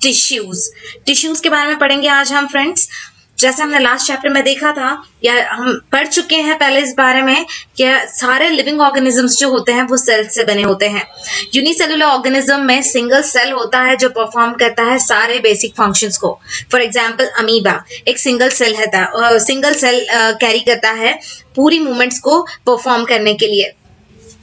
Tissues के बारे में पढ़ेंगे आज हम फ्रेंड्स। जैसे हमने लास्ट चैप्टर में देखा था या हम पढ़ चुके हैं पहले इस बारे में कि सारे लिविंग ऑर्गेनिजम्स जो होते हैं वो सेल से बने होते हैं। यूनिसेलुलर ऑर्गेनिज्म में सिंगल सेल होता है जो परफॉर्म करता है सारे बेसिक फंक्शंस को। फॉर एग्जांपल अमीबा एक सिंगल सेल कैरी करता है पूरी मूवमेंट्स को परफॉर्म करने के लिए,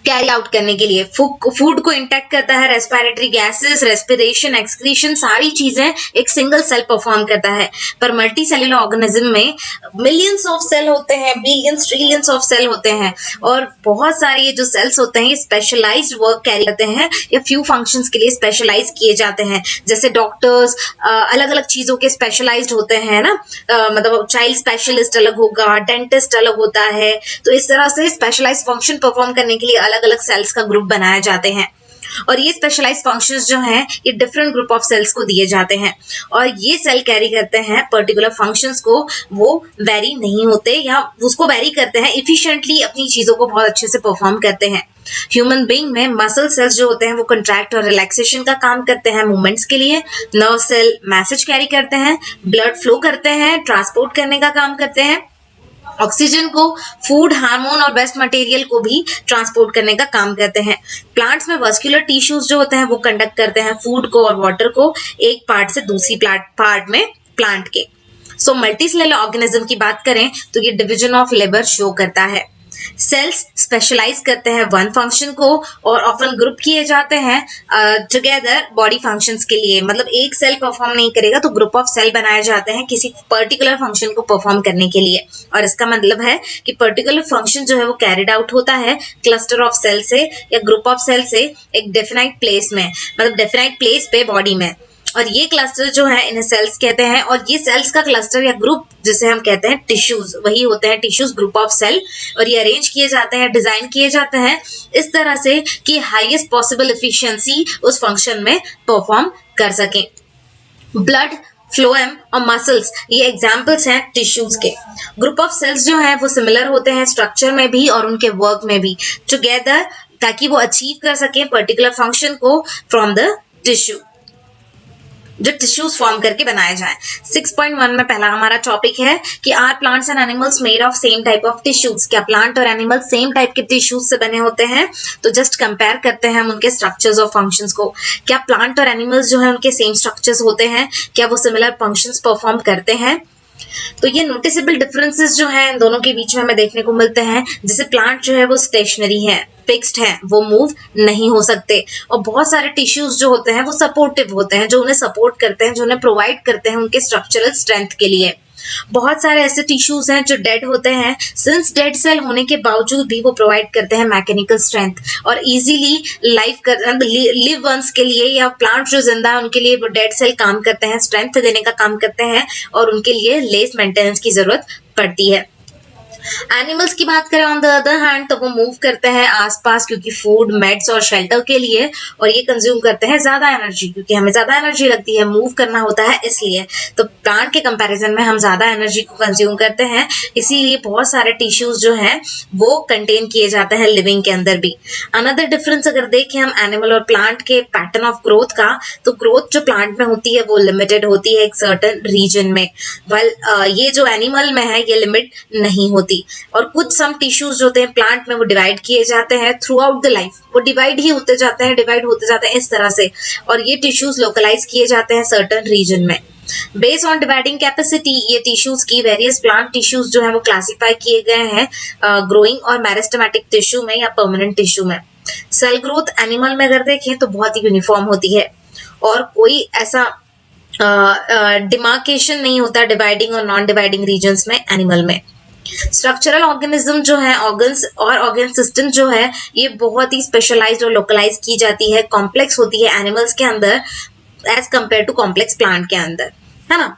कैरी आउट करने के लिए। फूड को इंटैक्ट करता है, रेस्पिरेटरी गैसेस, रेस्पिरेशन, एक्सक्रीशन, सारी चीजें एक सिंगल सेल परफॉर्म करता है। पर मल्टी सेलुलर ऑर्गेनिज्म में मिलियंस ऑफ सेल होते हैं, बिलियंस ट्रिलियंस ऑफ सेल होते हैं और बहुत सारे ये जो सेल्स होते हैं ये स्पेशलाइज्ड वर्क कैरी करते हैं या फ्यू फंक्शंस के लिए स्पेशलाइज किए जाते हैं। जैसे डॉक्टर्स अलग अलग चीजों के स्पेशलाइज्ड होते हैं ना, मतलब चाइल्ड स्पेशलिस्ट अलग होगा, डेंटिस्ट अलग होता है। तो इस तरह से स्पेशलाइज्ड फंक्शन परफॉर्म करने के लिए अलग अलग सेल्स का ग्रुप बनाए जाते हैं और ये स्पेशलाइज्ड फंक्शंस जो हैं ये डिफरेंट ग्रुप ऑफ सेल्स को दिए जाते हैं और ये सेल कैरी करते हैं पर्टिकुलर फंक्शंस को। वो वेरी नहीं होते या उसको वेरी करते हैं, इफिशिएंटली अपनी चीजों को बहुत अच्छे से परफॉर्म करते हैं। ह्यूमन बीइंग में मसल सेल्स जो होते हैं वो कंट्रैक्ट और रिलैक्सेशन का काम करते हैं मूवमेंट्स के लिए। नर्व सेल मैसेज कैरी करते हैं, ब्लड फ्लो करते हैं, ट्रांसपोर्ट करने का काम करते हैं, ऑक्सीजन को, फूड, हार्मोन और वेस्ट मटेरियल को भी ट्रांसपोर्ट करने का काम करते हैं। प्लांट्स में वस्कुलर टिश्यूज जो होते हैं वो कंडक्ट करते हैं फूड को और वाटर को एक पार्ट से दूसरी पार्ट में प्लांट के। सो मल्टीसेलुलर ऑर्गेनिज्म की बात करें तो ये डिवीजन ऑफ लेबर शो करता है। सेल्स स्पेशलाइज करते हैं वन फंक्शन को और ऑफन ग्रुप किए जाते हैं टुगेदर बॉडी फंक्शंस के लिए। मतलब एक सेल परफॉर्म नहीं करेगा तो ग्रुप ऑफ सेल बनाए जाते हैं किसी पर्टिकुलर फंक्शन को परफॉर्म करने के लिए और इसका मतलब है कि पर्टिकुलर फंक्शन जो है वो कैरिड आउट होता है क्लस्टर ऑफ सेल से या ग्रुप ऑफ सेल से एक डेफिनाइट प्लेस में, मतलब डेफिनाइट प्लेस पे बॉडी में। और ये क्लस्टर जो है इन्हें सेल्स कहते हैं और ये सेल्स का क्लस्टर या ग्रुप जिसे हम कहते हैं टिश्यूज, वही होते हैं टिश्यूज, ग्रुप ऑफ सेल। और ये अरेंज किए जाते हैं, डिजाइन किए जाते हैं इस तरह से कि हाईएस्ट पॉसिबल एफिशिएंसी उस फंक्शन में परफॉर्म कर सकें। ब्लड, फ्लोएम और मसल्स ये एग्जाम्पल्स हैं टिश्यूज के। ग्रुप ऑफ सेल्स जो है वो सिमिलर होते हैं स्ट्रक्चर में भी और उनके वर्क में भी टुगेदर, ताकि वो अचीव कर सकें पर्टिकुलर फंक्शन को फ्रॉम द टिश्यू, जो टिश्यूज फॉर्म करके बनाए जाए। 6.1 में पहला हमारा टॉपिक है कि are plants and animals made of same type of tissues. क्या प्लांट और एनिमल सेम टाइप के टिश्यूज से बने होते हैं? तो जस्ट कंपेयर करते हैं हम उनके स्ट्रक्चर्स और फंक्शंस को। क्या प्लांट और एनिमल्स जो है उनके सेम स्ट्रक्चर्स होते हैं? क्या वो सिमिलर फंक्शंस परफॉर्म करते हैं? तो ये नोटिसेबल डिफरेंसेस जो हैं इन दोनों के बीच में हमें देखने को मिलते हैं। जैसे प्लांट जो है वो स्टेशनरी है, फिक्स्ड है, वो मूव नहीं हो सकते और बहुत सारे टिश्यूज जो होते हैं वो सपोर्टिव होते हैं, जो उन्हें सपोर्ट करते हैं, जो उन्हें प्रोवाइड करते हैं उनके स्ट्रक्चरल स्ट्रेंथ के लिए। बहुत सारे ऐसे टिश्यूज हैं जो डेड होते हैं, सिंस डेड सेल होने के बावजूद भी वो प्रोवाइड करते हैं मैकेनिकल स्ट्रेंथ और इजीली लिव वंस के लिए, या प्लांट जो जिंदा है उनके लिए वो डेड सेल काम करते हैं, स्ट्रेंथ देने का काम करते हैं और उनके लिए लेस मेंटेनेंस की जरूरत पड़ती है। एनिमल्स की बात करें ऑन द अदर हैंड तो वो मूव करते हैं आसपास क्योंकि फूड, मेड्स और शेल्टर के लिए, और ये कंज्यूम करते हैं ज्यादा एनर्जी क्योंकि हमें ज्यादा एनर्जी लगती है, मूव करना होता है इसलिए। तो प्लांट के कंपैरिजन में हम ज्यादा एनर्जी को कंज्यूम करते हैं, इसीलिए बहुत सारे टिश्यूज जो हैं वो कंटेन किए जाते हैं लिविंग के अंदर भी। अनदर डिफरेंस अगर देखें हम एनिमल और प्लांट के पैटर्न ऑफ ग्रोथ का, तो ग्रोथ जो प्लांट में होती है वो लिमिटेड होती है एक सर्टेन रीजन में, ये जो एनिमल में है ये लिमिट नहीं होती। और कुछ सम टिश्यूज जो होते हैं प्लांट में वो डिवाइड किए जाते हैं थ्रू आउट द लाइफ, वो डिवाइड होते जाते हैं इस तरह से, और ये टिश्यूज लोकलाइज किए जाते हैं सर्टेन रीजन में। बेस्ड ऑन डिवाइडिंग कैपेसिटी ये टिश्यूज की वेरियस प्लांट टिश्यूज जो है वो क्लासिफाई किए गए हैं ग्रोइंग और मेरिस्टेमेटिक टिश्यू में या परमानेंट टिश्यू में। सेल ग्रोथ एनिमल में अगर देखें तो बहुत ही यूनिफॉर्म होती है और कोई ऐसा डिमार्केशन नहीं होता डिवाइडिंग और नॉन डिवाइडिंग रीजन्स में एनिमल में। स्ट्रक्चरल ऑर्गेनिज्म जो है, ऑर्गन्स और ऑर्गन सिस्टम जो है ये बहुत ही स्पेशलाइज्ड और लोकलाइज की जाती है, कॉम्प्लेक्स होती है एनिमल्स के अंदर as compare to complex plant के अंदर, है ना।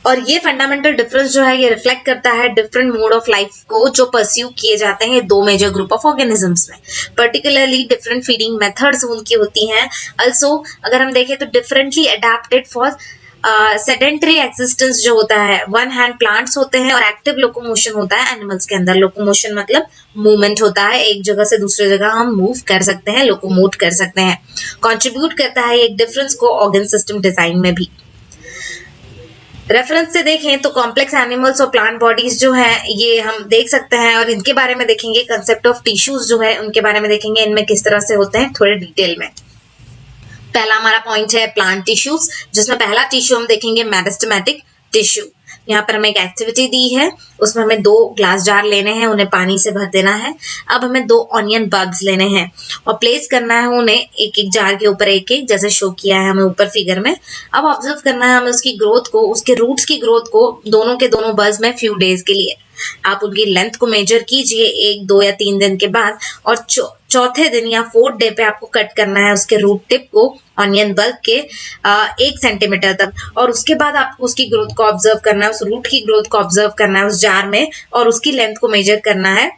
और ये फंडामेंटल डिफरेंस जो है ये रिफ्लेक्ट करता है डिफरेंट मोड ऑफ लाइफ को जो परस्यू किए जाते हैं दो मेजर ग्रुप ऑफ ऑर्गेनिजम्स में। पर्टिकुलरली डिफरेंट फीडिंग मेथड्स उनकी होती हैं। अल्सो अगर हम देखें तो differently adapted for sedentary existence जो होता है, वन हैंड प्लांट्स होते हैं और एक्टिव लोकोमोशन होता है एनिमल्स के अंदर। लोकोमोशन मतलब मूवमेंट होता है, एक जगह से दूसरी जगह हम मूव कर सकते हैं, लोकोमोट कर सकते हैं। कंट्रीब्यूट करता है एक डिफरेंस को ऑर्गन सिस्टम डिजाइन में भी। रेफरेंस से देखें तो कॉम्प्लेक्स एनिमल्स और प्लांट बॉडीज जो है ये हम देख सकते हैं, और इनके बारे में देखेंगे। कंसेप्ट ऑफ टिश्यूज जो है उनके बारे में देखेंगे, इनमें किस तरह से होते हैं थोड़े डिटेल में। पहला हमारा पॉइंट है प्लांट टिश्यूज, जिसमें पहला टिश्यू हम देखेंगे मेरिस्टेमेटिक टिश्यू। यहाँ पर हमें एक एक्टिविटी दी है, उसमें हमें 2 ग्लास जार लेने हैं, उन्हें पानी से भर देना है। अब हमें 2 ऑनियन बग्स लेने हैं और प्लेस करना है उन्हें एक एक जार के ऊपर एक एक, जैसे शो किया है हमें ऊपर फिगर में। अब ऑब्जर्व करना है हमें उसकी ग्रोथ को, उसके रूट्स की ग्रोथ को दोनों के दोनों बग्स में फ्यू डेज के लिए। आप उनकी लेंथ को मेजर कीजिए 1, 2 या 3 दिन के बाद, और चौथे दिन या 4th डे पे आपको कट करना है उसके रूट टिप को ऑनियन बल्ब के 1 सेंटीमीटर तक। और उसके बाद आपको उसकी ग्रोथ को ऑब्जर्व करना है, उस रूट की ग्रोथ को ऑब्जर्व करना है उस जार में, और उसकी लेंथ को मेजर करना है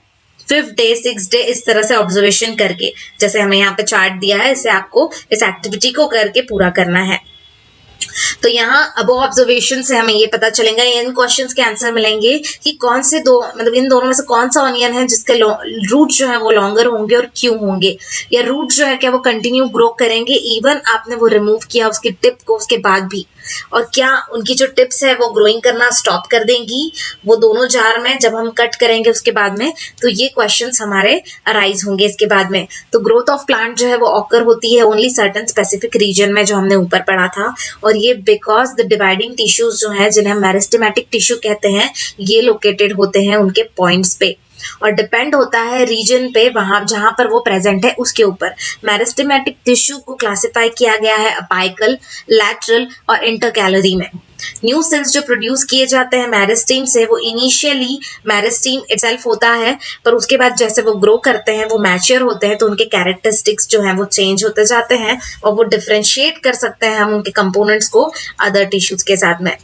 5th डे 6th डे, इस तरह से ऑब्जर्वेशन करके, जैसे हमें यहाँ पे चार्ट दिया है, इसे आपको इस एक्टिविटी को करके पूरा करना है। तो यहाँ अब ऑब्जर्वेशन से हमें ये पता चलेगा, इन क्वेश्चंस के आंसर मिलेंगे कि कौन से दो, मतलब इन दोनों में से कौन सा ऑनियन है जिसके रूट जो है वो लॉन्गर होंगे और क्यों होंगे, या रूट जो है क्या वो कंटिन्यू ग्रो करेंगे इवन आपने वो रिमूव किया उसकी टिप को उसके बाद भी, और क्या उनकी जो टिप्स है वो ग्रोइंग करना स्टॉप कर देंगी वो दोनों जार में जब हम कट करेंगे उसके बाद में। तो ये क्वेश्चंस हमारे अराइज होंगे इसके बाद में। तो ग्रोथ ऑफ प्लांट जो है वो ऑकर होती है ओनली सर्टेन स्पेसिफिक रीजन में, जो हमने ऊपर पढ़ा था, और ये बिकॉज द डिवाइडिंग टिश्यूज जो है जिन्हें हम मेरिस्टेमेटिक टिश्यू कहते हैं, ये लोकेटेड होते हैं उनके पॉइंट्स पे, और डिपेंड होता है रीजन पे, वहां जहां पर वो प्रेजेंट है उसके ऊपर। मेरिस्टेमेटिक टिश्यू को क्लासिफाई किया गया है अपाइकल, लैटरल और इंटरकैलरी में। न्यू सेल्स जो प्रोड्यूस किए जाते हैं मेरिस्टीम से, वो इनिशियली मेरिस्टीम इटसेल्फ होता है, पर उसके बाद जैसे वो ग्रो करते हैं, वो मैच्योर होते हैं, तो उनके कैरेक्टरिस्टिक्स जो हैं वो चेंज होते जाते हैं, और वो डिफरेंशिएट कर सकते हैं हम उनके कंपोनेंट्स को अदर टिश्यूज के साथ में।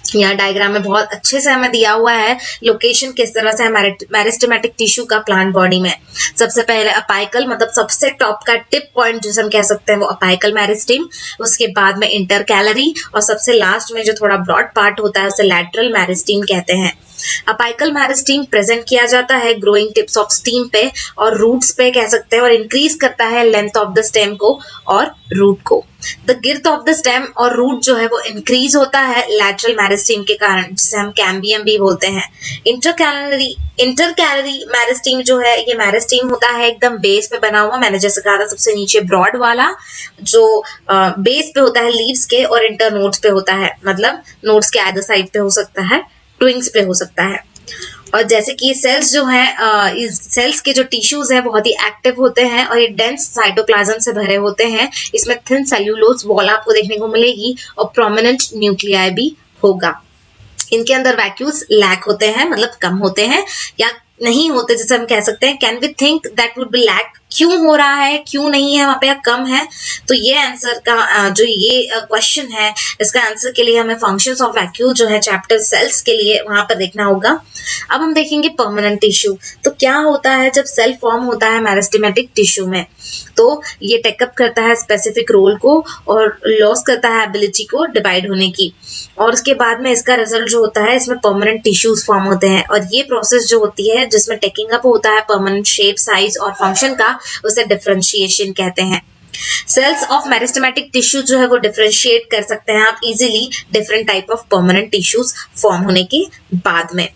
यहाँ डायग्राम में बहुत अच्छे से हमें दिया हुआ है लोकेशन किस तरह से है मेरिस्टेमेटिक टिश्यू का प्लांट बॉडी में। सबसे पहले अपाइकल, मतलब सबसे टॉप का टिप पॉइंट जिसे हम कह सकते हैं वो अपाइकल मेरिस्टीम, उसके बाद में इंटरकैलरी, और सबसे लास्ट में जो थोड़ा ब्रॉड पार्ट होता है उसे लैटरल मेरिस्टीम कहते हैं। अपाइकल मेरिस्टीम प्रेजेंट किया जाता है ग्रोइंग टिप्स ऑफ स्टीम पे और रूट्स पे कह सकते हैं, और इंक्रीज करता है लेंथ ऑफ द स्टेम को और रूट को। द गिर्थ ऑफ द स्टेम और रूट जो है वो इंक्रीज होता है लैटरल मेरिस्टीम के कारण, जिसे हम कैम्बियम भी बोलते हैं। इंटरकैलरी मेरिस्टीम जो है, ये मेरिस्टीम होता है एकदम बेस पे बना हुआ, मैंने जैसे कहा था सबसे नीचे ब्रॉड वाला जो बेस पे होता है लीव्स के, और इंटर नोड्स पे होता है, मतलब नोड्स के आइदर साइड पे हो सकता है, ट्विंग्स पे हो सकता है। और जैसे कि सेल्स जो हैं, इस सेल्स के जो टिश्यूज हैं बहुत ही एक्टिव होते हैं और ये डेंस साइटोप्लाज्म से भरे होते हैं। इसमें थिन सेल्यूलोज वॉल आपको देखने को मिलेगी और प्रोमिनेंट न्यूक्लियाई भी होगा। इनके अंदर वैक्यूल्स लैक होते हैं, मतलब कम होते हैं या नहीं होते, जैसे हम कह सकते हैं can we think that would be lack, क्यों हो रहा है, क्यों नहीं है वहां पे, कम है। तो ये आंसर का जो ये क्वेश्चन है, इसका आंसर के लिए हमें फंक्शंस ऑफ वैक्यूल जो है चैप्टर सेल्स के लिए वहां पर देखना होगा। अब हम देखेंगे परमानेंट टिश्यू। तो क्या होता है जब सेल फॉर्म होता है मेरिस्टेमेटिक टिश्यू में, तो ये टेकअप करता है स्पेसिफिक रोल को और लॉस करता है एबिलिटी को डिवाइड होने की, और उसके बाद में इसका रिजल्ट जो होता है इसमें परमानेंट टिश्यूज फॉर्म होते हैं। और ये प्रोसेस जो होती है जिसमें टेकिंग अप होता है परमानेंट शेप, साइज और फंक्शन का, उसे डिफरेंशिएशन कहते हैं। सेल्स ऑफ मेरिस्टेमेटिक टिश्यू जो है वो डिफरेंशिएट कर सकते हैं आप easily different type of permanent tissues form होने के बाद में।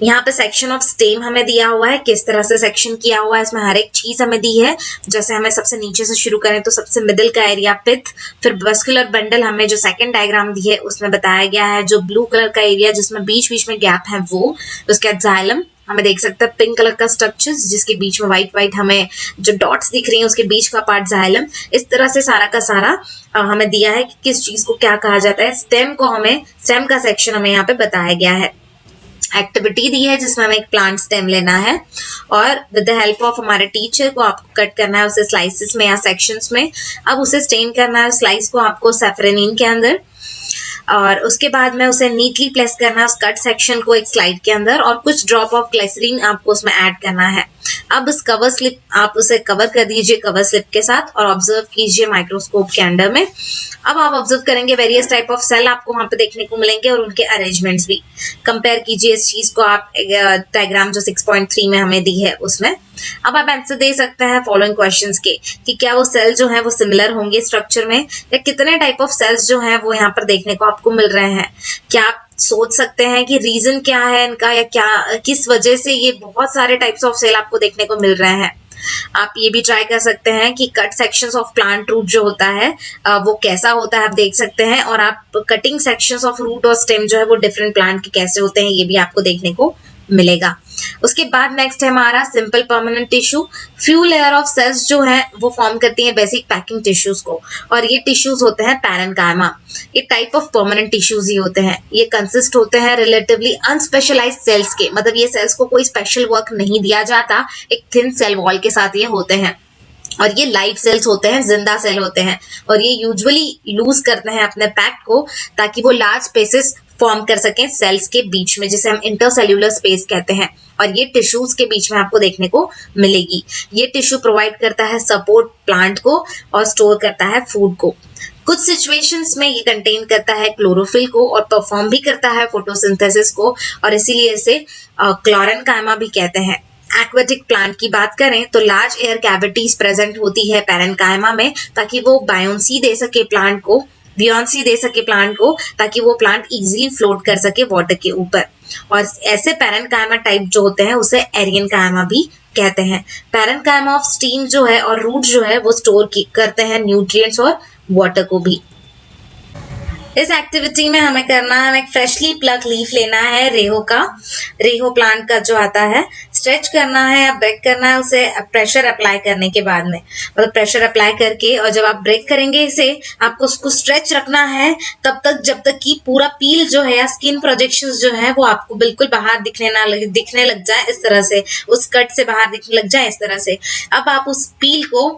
यहाँ पे सेक्शन ऑफ स्टेम हमें दिया हुआ है, किस तरह से सेक्शन किया हुआ है, इसमें हर एक चीज हमें दी है। जैसे हमें सबसे नीचे से शुरू करें तो सबसे मिडिल का एरिया पिथ, फिर वस्कुलर बंडल हमें जो सेकंड डायग्राम दी है उसमें बताया गया है, जो ब्लू कलर का एरिया जिसमें बीच बीच में गैप है वो, उसके बाद जाइलम हमें देख सकते हैं पिंक कलर का स्ट्रक्चर जिसके बीच में व्हाइट हमें जो डॉट्स दिख रही हैं उसके बीच का पार्ट जाइलम। इस तरह से सारा का सारा हमें दिया है कि किस चीज को क्या कहा जाता है। स्टेम को हमें, स्टेम का सेक्शन हमें यहाँ पे बताया गया है। एक्टिविटी दी है जिसमें हमें एक प्लांट स्टेम लेना है और विद द हेल्प ऑफ हमारे टीचर को आपको कट करना है उसे स्लाइसेस में या सेक्शंस में। अब उसे स्टेन करना है स्लाइस को आपको सेफ्रेनिन के अंदर, और उसके बाद में उसे नीटली प्लेस करना है उस कट सेक्शन को एक स्लाइड के अंदर, और कुछ ड्रॉप ऑफ ग्लिसरीन आपको उसमें ऐड करना है। अब इस कवर स्लिप आप उसे कवर कर दीजिए कवर स्लिप के साथ और ऑब्जर्व कीजिए माइक्रोस्कोप के अंडर में। अब आप ऑब्जर्व करेंगे वेरियस टाइप ऑफ सेल आपको वहां पे देखने को मिलेंगे और उनके अरेंजमेंट्स भी। कंपेयर कीजिए इस चीज को आप डायग्राम जो 6.3 में हमें दी है उसमें। अब आप आंसर दे सकते हैं फॉलोइंग क्वेश्चंस के कि क्या वो सेल जो है वो सिमिलर होंगे स्ट्रक्चर में, या कितने टाइप ऑफ सेल्स जो हैं वो यहाँ पर देखने को आपको मिल रहे हैं। क्या आप सोच सकते हैं कि रीजन क्या है इनका, या क्या किस वजह से ये बहुत सारे टाइप्स ऑफ सेल आपको देखने को मिल रहे हैं। आप ये भी ट्राई कर सकते हैं कि cut sections of plant root जो होता है वो कैसा होता है आप देख सकते हैं, और आप कटिंग सेक्शंस ऑफ रूट और स्टेम जो है वो डिफरेंट प्लांट के कैसे होते हैं ये भी आपको देखने को मिलेगा। उसके बाद नेक्स्ट है हमारा simple permanent tissue. Few layer of cells जो है वो फॉर्म करती है बेसिक पैकिंग टिश्यूज को, और ये टिश्यूज होते हैं पैरेन्काइमा। ये टाइप ऑफ परमानेंट टिश्यूज ही होते हैं। ये कंसिस्ट होते हैं रिलेटिवली अनस्पेशलाइज्ड सेल्स के, मतलब ये सेल्स को कोई स्पेशल वर्क नहीं दिया जाता, एक थिन सेल वॉल के साथ ये होते हैं। और ये लाइव सेल्स होते हैं, जिंदा सेल होते हैं, और ये यूजुअली लूज करते हैं अपने पैक को ताकि वो लार्ज स्पेसेस फॉर्म कर सकें सेल्स के बीच में, जिसे हम इंटरसेल्यूलर स्पेस कहते हैं। और ये टिश्यूज के बीच में आपको देखने को मिलेगी। ये टिश्यू प्रोवाइड करता है सपोर्ट प्लांट को और स्टोर करता है फूड को। कुछ सिचुएशंस में ये कंटेन करता है क्लोरोफिल को और परफॉर्म भी करता है फोटोसिंथेसिस को, और इसीलिए इसे क्लोरेन्काइमा भी कहते हैं। एक्वेटिक प्लांट की बात करें तो लार्ज एयर कैविटीज प्रेजेंट होती है पैरेन्काइमा में, ताकि वो बायोंसी दे सके प्लांट को, बियॉन्सी दे सके प्लांट को, ताकि वो प्लांट इजीली फ्लोट कर सके वाटर के ऊपर। और ऐसे पैरेन्काइमा टाइप जो होते हैं उसे एरियनकाइमा भी कहते हैं। पैरेन्काइमा ऑफ स्टीम जो है और रूट जो है वो स्टोर करते हैं न्यूट्रिएंट्स और वाटर को भी। इस एक्टिविटी में हमें करना है, हमें फ्रेशली प्लग लीफ लेना है रेहो प्लांट का जो आता है, स्ट्रेच करना है या ब्रेक करना है उसे प्रेशर अप्लाई करने के बाद में, मतलब प्रेशर अप्लाई करके, और जब आप ब्रेक करेंगे इसे आपको उसको स्ट्रेच रखना है तब तक जब तक कि पूरा पील जो है या स्किन प्रोजेक्शंस जो है वो आपको बिल्कुल बाहर दिखने लग जाए, इस तरह से उस कट से बाहर दिखने लग जाए इस तरह से। अब आप उस पील को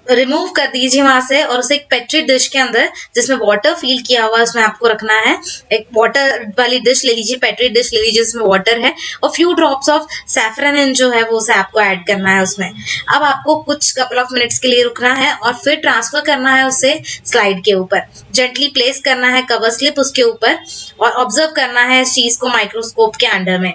रिमूव कर दीजिए वहां से, और उसे एक पेट्री डिश के अंदर जिसमें वाटर फील किया हुआ उसमें आपको रखना है। एक वाटर वाली डिश ले लीजिए, पेट्री डिश ले लीजिए जिसमें वाटर है, और फ्यू ड्रॉप्स ऑफ सैफरन जो है वो उसे आपको ऐड करना है उसमें। अब आपको कुछ कपल ऑफ मिनट्स के लिए रुकना है और फिर ट्रांसफर करना है उसे स्लाइड के ऊपर। जेंटली प्लेस करना है कवर स्लिप उसके ऊपर और ऑब्जर्व करना है इस चीज को माइक्रोस्कोप के अंडर में।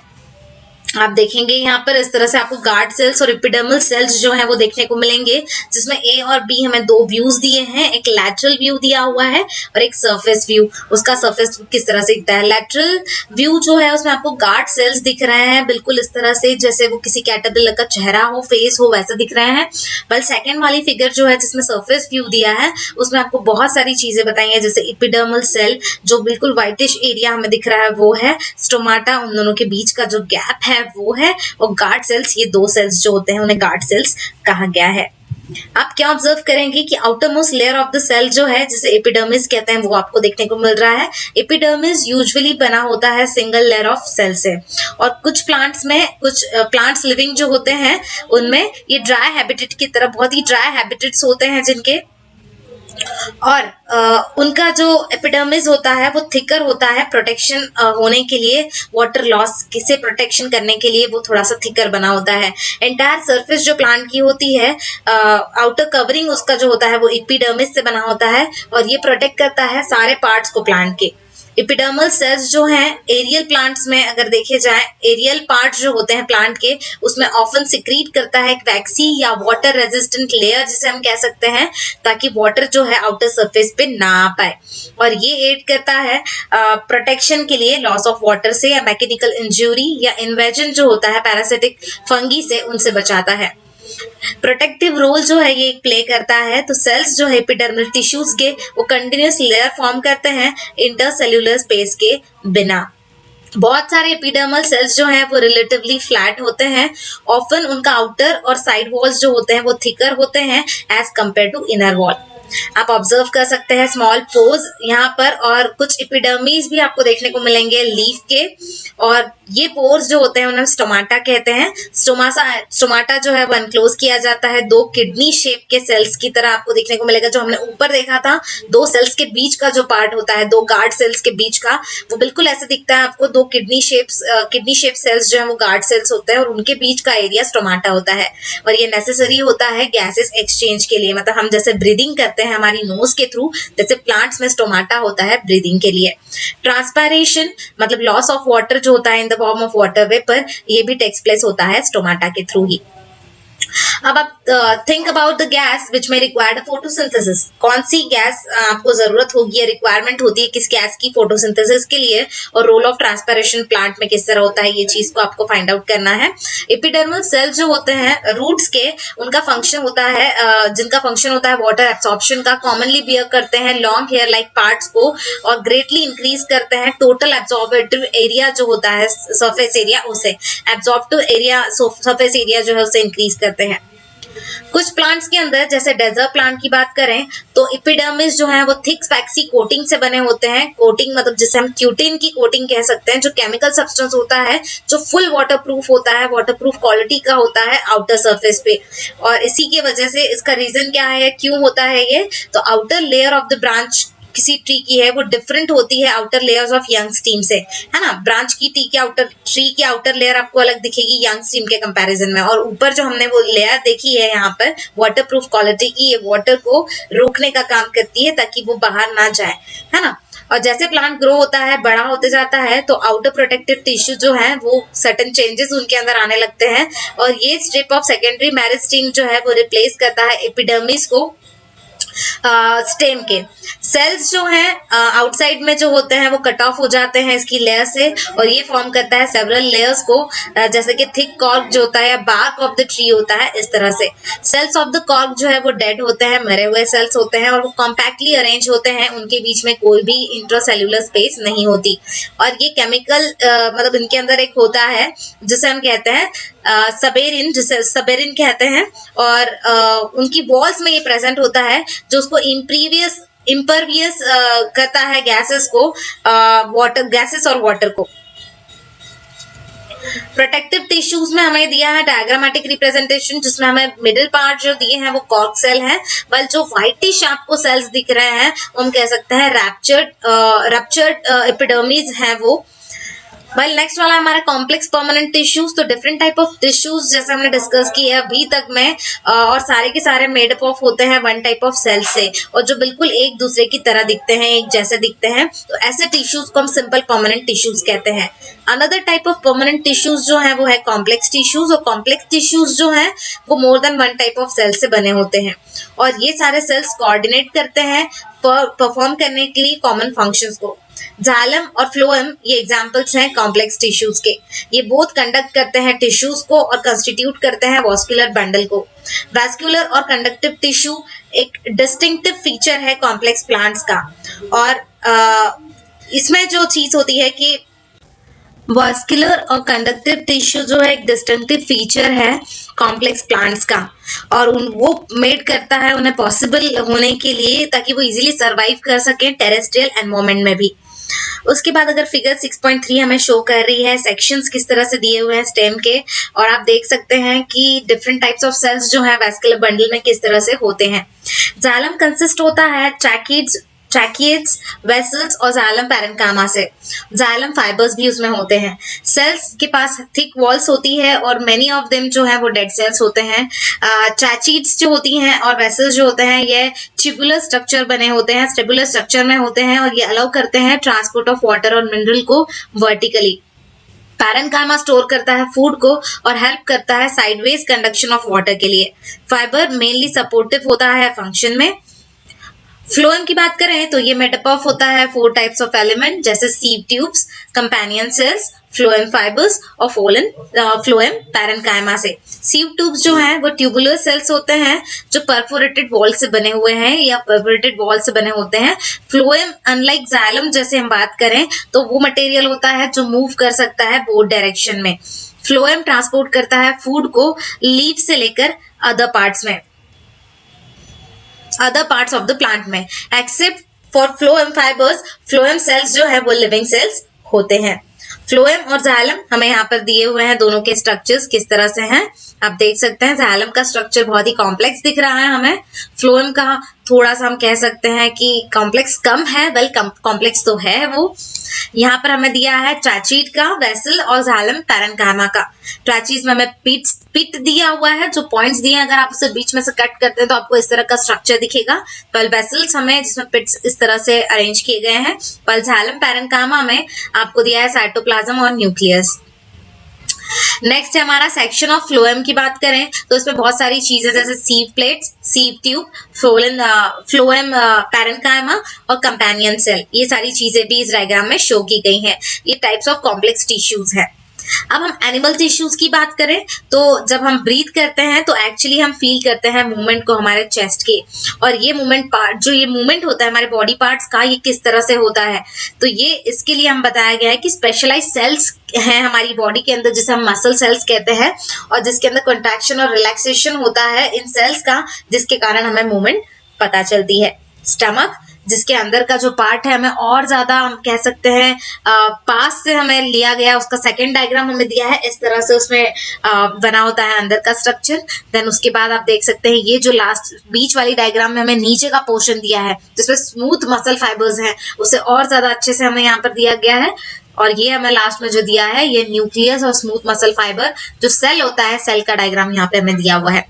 आप देखेंगे यहाँ पर इस तरह से आपको गार्ड सेल्स और एपिडर्मल सेल्स जो है वो देखने को मिलेंगे, जिसमें ए और बी हमें दो व्यूज दिए हैं, एक लैटरल व्यू दिया हुआ है और एक सरफेस व्यू। उसका सरफेस किस तरह से दिखता है, लैटरल व्यू जो है उसमें आपको गार्ड सेल्स दिख रहे हैं बिल्कुल इस तरह से जैसे वो किसी कैटरपिलर का चेहरा हो, फेस हो, वैसा दिख रहे हैं। पर सेकेंड वाली फिगर जो है जिसमें सरफेस व्यू दिया है उसमें आपको बहुत सारी चीजें बताई हैं, जैसे एपिडर्मल सेल जो बिल्कुल व्हाइटिश एरिया हमें दिख रहा है वो है, स्टोमाटा उन दोनों के बीच का जो गैप है वो है, और गार्ड सेल्स ये दो सेल्स जो होते हैं उन्हें गार्ड सेल्स कहा गया है। आप क्या ऑब्जर्व करेंगे कि outermost layer of the cell जो है जिसे एपिडर्मिस कहते हैं वो आपको देखने को मिल रहा है। एपिडर्मिस यूजुअली बना होता है सिंगल लेयर ऑफ सेल से, और कुछ प्लांट्स में, कुछ प्लांट्स लिविंग जो होते हैं उनमें ये ड्राई हैबिटेट की तरह बहुत ही ड्राई हैबिटेट्स होते हैं जिनके, और उनका जो एपिडर्मिस होता है वो थिकर होता है प्रोटेक्शन होने के लिए, वाटर लॉस से प्रोटेक्शन करने के लिए वो थोड़ा सा थिकर बना होता है। एंटायर सरफेस जो प्लांट की होती है, आउटर कवरिंग उसका जो होता है वो एपिडर्मिस से बना होता है और ये प्रोटेक्ट करता है सारे पार्ट्स को प्लांट के। एपिडर्मल सेल्स जो हैं एरियल प्लांट्स में अगर देखे जाए, एरियल पार्ट जो होते हैं प्लांट के उसमें ऑफन सिक्रीट करता है एक वैक्सी या वाटर रेजिस्टेंट लेयर जिसे हम कह सकते हैं, ताकि वाटर जो है आउटर सरफेस पे ना आ पाए, और ये एड करता है प्रोटेक्शन के लिए लॉस ऑफ वाटर से या मैकेनिकल इंजरी या इन्वेजन जो होता है पैरासिटिक फंगी से, उनसे बचाता है। प्रोटेक्टिव रोल जो है ये प्ले करता है। तो सेल्स जो है एपिडर्मल टिश्यूज के वो कंटिन्यूस लेयर फॉर्म करते हैं इंटरसेल्यूलर स्पेस के बिना। बहुत सारे एपिडर्मल सेल्स जो हैं वो रिलेटिवली फ्लैट होते हैं, ऑफन उनका आउटर और साइड वॉल्स जो होते हैं वो थिकर होते हैं as compare to inner wall. आप ऑब्जर्व कर सकते हैं स्मॉल पोर्स यहाँ पर, और कुछ एपिडर्मीज भी आपको देखने को मिलेंगे लीफ के, और ये पोर्स जो होते हैं उन्हें स्टोमाटा कहते हैं। स्टोमाटा जो है वो एनक्लोज किया जाता है दो किडनी शेप के सेल्स की तरह आपको देखने को मिलेगा। जो हमने ऊपर देखा था, दो सेल्स के बीच का जो पार्ट होता है, दो गार्ड सेल्स के बीच का, वो बिल्कुल ऐसे दिखता है आपको। दो किडनी शेप सेल्स जो है वो गार्ड सेल्स होते हैं, और उनके बीच का एरिया स्टोमाटा होता है, और ये नेसेसरी होता है गैसेस एक्सचेंज के लिए। मतलब हम जैसे ब्रीदिंग करते हैं हमारी नोज के थ्रू, जैसे प्लांट्स में स्टोमाटा होता है ब्रीदिंग के लिए। ट्रांसपायरेशन मतलब लॉस ऑफ वाटर जो होता है in the form of water vapour, ये भी टेक्स प्लेस होता है स्टोमाटा के थ्रू ही। अब आप think about the gas which में रिक्वायर्ड फोटोसिंथेसिस। कौन सी गैस आपको जरूरत होगी या रिक्वायरमेंट होती है किस गैस की फोटोसिंथेसिस के लिए, और रोल ऑफ ट्रांसपायरेशन प्लांट में किस तरह होता है, ये चीज को आपको फाइंड आउट करना है। एपिडर्मल सेल्स जो होते हैं रूट्स के, उनका फंक्शन होता है जिनका फंक्शन होता है वाटर एब्सॉर्प्शन का, कॉमनली बियर करते हैं लॉन्ग हेयर लाइक पार्ट्स को, और ग्रेटली इंक्रीज करते हैं टोटल एब्जॉर्बेटिव एरिया जो होता है सरफेस एरिया, उसे एब्जॉर्बिव एरिया सरफेस एरिया जो है उसे इंक्रीज करते हैं। कुछ प्लांट्स के अंदर जैसे डेजर्ट प्लांट की बात करें तो एपिडर्मिस जो है वो थिक वैक्सी कोटिंग से बने होते हैं। कोटिंग मतलब जिसे हम क्यूटिन की कोटिंग कह सकते हैं, जो केमिकल सब्सटेंस होता है जो फुल वाटरप्रूफ होता है, वाटरप्रूफ क्वालिटी का होता है आउटर सरफेस पे। और इसी की वजह से, इसका रीजन क्या है, क्यों होता है ये, तो outer layer of the branch किसी ट्री की है वो डिफरेंट होती है outer layers of young steam से, है ना। ब्रांच की ट्री की आउटर लेयर आपको अलग दिखेगी यंग स्टीम के कंपैरिजन में, और ऊपर जो हमने वो लेयर देखी है यहाँ पर वाटरप्रूफ क्वालिटी की, ये वाटर को रोकने का काम करती है ताकि वो बाहर ना जाए, है ना। और जैसे प्लांट ग्रो होता है, बड़ा होते जाता है, तो आउटर प्रोटेक्टिव टिश्यू जो है वो सर्टेन चेंजेस उनके अंदर आने लगते हैं, और ये स्ट्रिप ऑफ सेकेंडरी मेरिस्टीम जो है वो रिप्लेस करता है एपिडर्मिस को स्टेम के। सेल्स जो हैं आउटसाइड में जो होते हैं वो कट ऑफ हो जाते हैं इसकी लेयर से, और ये फॉर्म करता है सेवरल लेयर्स को, जैसे कि थिक कॉर्क जो होता है, बार्क ऑफ द ट्री होता है, इस तरह से। सेल्स ऑफ द कॉर्क जो है वो डेड होते हैं, मरे हुए सेल्स होते हैं, और वो कॉम्पैक्टली अरेंज होते हैं, उनके बीच में कोई भी इंट्रासेल्युलर स्पेस नहीं होती। और ये केमिकल मतलब इनके अंदर एक होता है जिसे हम कहते हैं सबेरिन, जिसे सबेरिन कहते हैं, और उनकी वॉल्स में ये प्रेजेंट होता है जो उसको इम्परवियस करता है गैसेस को, वाटर गैसेस और वाटर को। प्रोटेक्टिव टिश्यूज में हमें दिया है डायग्रामेटिक रिप्रेजेंटेशन, जिसमें हमें मिडिल पार्ट जो दिए हैं वो कॉर्क सेल है, वाइल जो व्हाइटिश आपको सेल्स दिख रहे हैं हम कह सकते हैं रैप्चर्ड एपिडर्मिस है वो। वेल नेक्स्ट वाला हमारा कॉम्प्लेक्स परमानेंट टिश्यूज। तो डिफरेंट टाइप ऑफ टिश्यूज जैसे हमने डिस्कस किया अभी तक में, और सारे के सारे मेड अप ऑफ होते हैं वन टाइप ऑफ सेल से, और जो बिल्कुल एक दूसरे की तरह दिखते हैं, एक जैसे दिखते हैं, तो ऐसे टिश्यूज को हम सिंपल परमानेंट टिश्यूज कहते हैं। Another type of permanent tissues जो है वो है कॉम्प्लेक्स टिश्यूज, और कॉम्प्लेक्स टिश्यूज जो है वो more than one type of cell से बने होते हैं, और ये सारे सेल्स कोऑर्डिनेट करते हैं परफॉर्म करने के लिए कॉमन फंक्शंस को। जाइलम और फ्लोएम ये एग्जांपल्स हैं कॉम्प्लेक्स टिश्यूज के। ये बोथ कंडक्ट करते हैं टिश्यूज को और कंस्टिट्यूट करते हैं वॉस्कुलर बंडल को। वैस्कुलर और कंडक्टिव टिश्यू एक डिस्टिंक्टिव फीचर है कॉम्प्लेक्स प्लांट्स का, और इसमें जो चीज होती है कि वॉस्कुलर और कंडक्टिव टिश्यू जो है एक डिस्टिंक्टिव फीचर है कॉम्प्लेक्स प्लांट्स का, और वो मेड करता है उन्हें पॉसिबल होने के लिए ताकि वो इजीली सरवाइव कर सकें टेरेस्ट्रियल एनवायरनमेंट में भी। उसके बाद अगर फिगर 6.3 हमें शो कर रही है सेक्शंस किस तरह से दिए हुए हैं स्टेम के, और आप देख सकते हैं कि डिफरेंट टाइप्स ऑफ सेल्स जो है वैस्कुलर बंडल में किस तरह से होते हैं। जाइलम कंसिस्ट होता है ट्रैकिड्स, वेसल्स और जाइलम पैरेन्काइमा से। जाइलम फाइबर्स भी उसमें होते हैं। सेल्स के पास थिक वॉल्स होती है, और मेनी ऑफ देम जो है वो डेड सेल्स होते हैं। ट्रैकिड्स जो होती हैं और वेसल्स जो होते हैं ये ट्यूबुलर स्ट्रक्चर बने होते हैं, स्टेबुलर स्ट्रक्चर में होते हैं, और ये अलाउ करते हैं ट्रांसपोर्ट ऑफ वाटर और मिनरल को वर्टिकली। पैरेन्काइमा स्टोर करता है फूड को और हेल्प करता है साइडवेज कंडक्शन ऑफ वाटर के लिए। फाइबर मेनली सपोर्टिव होता है फंक्शन में। फ्लोएम की बात करें तो ये मेड अप होता है 4 टाइप्स ऑफ एलिमेंट, जैसे sieve tubes, companion cells, phloem fibres और फ्लोएम पैरेन्काइमा से। सीव ट्यूब्स जो हैं वो ट्यूबुलर सेल्स होते हैं जो परफोरेटेड वॉल से बने हुए हैं या परफोरेटेड वॉल से बने होते हैं। फ्लोएम अनलाइक जाइलम जैसे हम बात करें तो वो मटेरियल होता है जो मूव कर सकता है बोथ डायरेक्शन में। फ्लोएम ट्रांसपोर्ट करता है फूड को लीफ से लेकर अदर पार्ट्स में। Other parts of the plant में, except for phloem fibres. Phloem cells जो है वो लिविंग सेल्स होते हैं। फ्लोएम और जाइलम हमें यहाँ पर दिए हुए हैं, दोनों के स्ट्रक्चर्स किस तरह से हैं आप देख सकते हैं। जाइलम का स्ट्रक्चर बहुत ही कॉम्प्लेक्स दिख रहा है हमें, फ्लोएम का थोड़ा सा हम कह सकते हैं कि कॉम्प्लेक्स कम है, वेल कॉम्प्लेक्स तो है वो। यहाँ पर हमें दिया है ट्रैचीड का, वेसल और जाइलम पैरेन्काइमा का। ट्रैचीज में हमें पिट दिया हुआ है, जो पॉइंट्स दिए हैं अगर आप उसे बीच में से कट करते हैं तो आपको इस तरह का स्ट्रक्चर दिखेगा। पर वेसल्स हमें जिसमें पिट्स इस तरह से अरेंज किए गए हैं। पर जाइलम पैरेन्काइमा में आपको दिया है साइटोप्लाज्म और न्यूक्लियस। नेक्स्ट है हमारा सेक्शन ऑफ फ्लोएम की बात करें तो इसमें बहुत सारी चीजें जैसे sieve plates, sieve tube, phloem parenchyma और कंपेनियन सेल, ये सारी चीजें भी इस डायग्राम में शो की गई हैं। ये टाइप्स ऑफ कॉम्प्लेक्स टिश्यूज है। अब हम एनिमल टिश्यूज की बात करें तो जब हम ब्रीथ करते हैं तो एक्चुअली हम फील करते हैं मूवमेंट को हमारे चेस्ट के, और ये मूवमेंट होता है हमारे बॉडी पार्ट्स का, ये किस तरह से होता है तो ये इसके लिए हम बताया गया है कि स्पेशलाइज सेल्स हैं हमारी बॉडी के अंदर जिसे हम मसल सेल्स कहते हैं, और जिसके अंदर कॉन्ट्रैक्शन और रिलैक्सेशन होता है इन सेल्स का, जिसके कारण हमें मूवमेंट पता चलती है। स्टमक, जिसके अंदर का जो पार्ट है हमें और ज्यादा हम कह सकते हैं पास से हमें लिया गया, उसका सेकंड डायग्राम हमें दिया है, इस तरह से उसमें बना होता है अंदर का स्ट्रक्चर। देन उसके बाद आप देख सकते हैं ये जो लास्ट बीच वाली डायग्राम में हमें नीचे का पोर्शन दिया है जिसमें स्मूथ मसल फाइबर्स हैं, उसे और ज्यादा अच्छे से हमें यहाँ पर दिया गया है। और ये हमें लास्ट में जो दिया है ये न्यूक्लियस और स्मूथ मसल फाइबर जो सेल होता है, सेल का डायग्राम यहाँ पे हमें दिया हुआ है।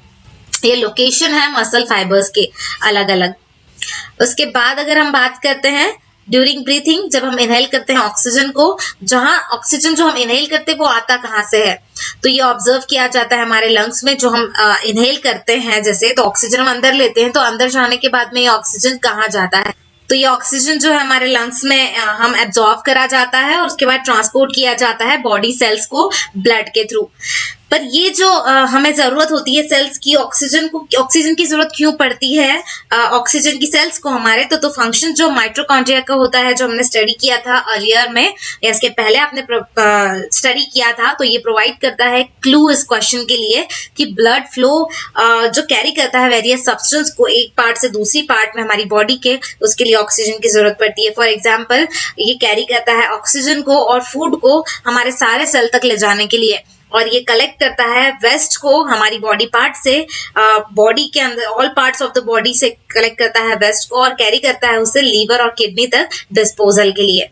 ये लोकेशन है मसल फाइबर्स के अलग अलग। उसके बाद अगर हम बात करते हैं ड्यूरिंग ब्रीथिंग, जब हम इनहेल करते हैं ऑक्सीजन को, जहां ऑक्सीजन जो हम इनहेल करते हैं वो आता कहाँ से है तो ये ऑब्जर्व किया जाता है हमारे लंग्स में। जो हम इनहेल करते हैं जैसे तो ऑक्सीजन हम अंदर लेते हैं, तो अंदर जाने के बाद में ये ऑक्सीजन कहाँ जाता है तो ये ऑक्सीजन जो है हमारे लंग्स में हम एब्जॉर्ब करा जाता है और उसके बाद ट्रांसपोर्ट किया जाता है बॉडी सेल्स को ब्लड के थ्रू। पर ये जो हमें जरूरत होती है सेल्स की, ऑक्सीजन की जरूरत क्यों पड़ती है ऑक्सीजन की सेल्स को हमारे, तो फंक्शन जो माइटोकॉन्ड्रिया का होता है, जो हमने स्टडी किया था अर्लियर में या इसके पहले आपने स्टडी किया था, तो ये प्रोवाइड करता है क्लू इस क्वेश्चन के लिए कि ब्लड फ्लो जो कैरी करता है वेरियस सब्सटेंस को एक पार्ट से दूसरी पार्ट में हमारी बॉडी के, उसके लिए ऑक्सीजन की जरूरत पड़ती है। फॉर एग्जाम्पल ये कैरी करता है ऑक्सीजन को और फूड को हमारे सारे सेल तक ले जाने के लिए, और ये कलेक्ट करता है वेस्ट को हमारी बॉडी पार्ट से, बॉडी के अंदर all parts of the body से कलेक्ट करता है वेस्ट को और कैरी करता है उसे लीवर और किडनी तक डिस्पोजल के लिए।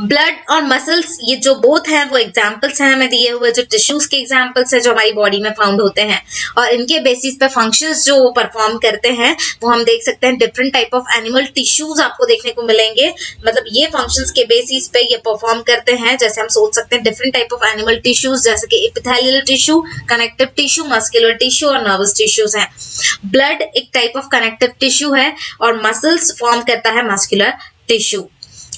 ब्लड और मसल्स ये जो बोथ हैं वो एग्जाम्पल्स हैं हमें दिए हुए, जो टिश्यूज के एग्जाम्पल्स हैं जो हमारी बॉडी में फाउंड होते हैं, और इनके बेसिस पे फंक्शंस जो वो परफॉर्म करते हैं वो हम देख सकते हैं। Different type of animal tissues आपको देखने को मिलेंगे, मतलब ये फंक्शंस के बेसिस पे ये परफॉर्म करते हैं। जैसे हम सोच सकते हैं different type of animal tissues जैसे कि epithelial tissue, connective tissue, muscular tissue और नर्वस टिश्यूज हैं। ब्लड एक टाइप ऑफ कनेक्टिव टिश्यू है और मसल्स फॉर्म करता है मस्कुलर टिश्यू।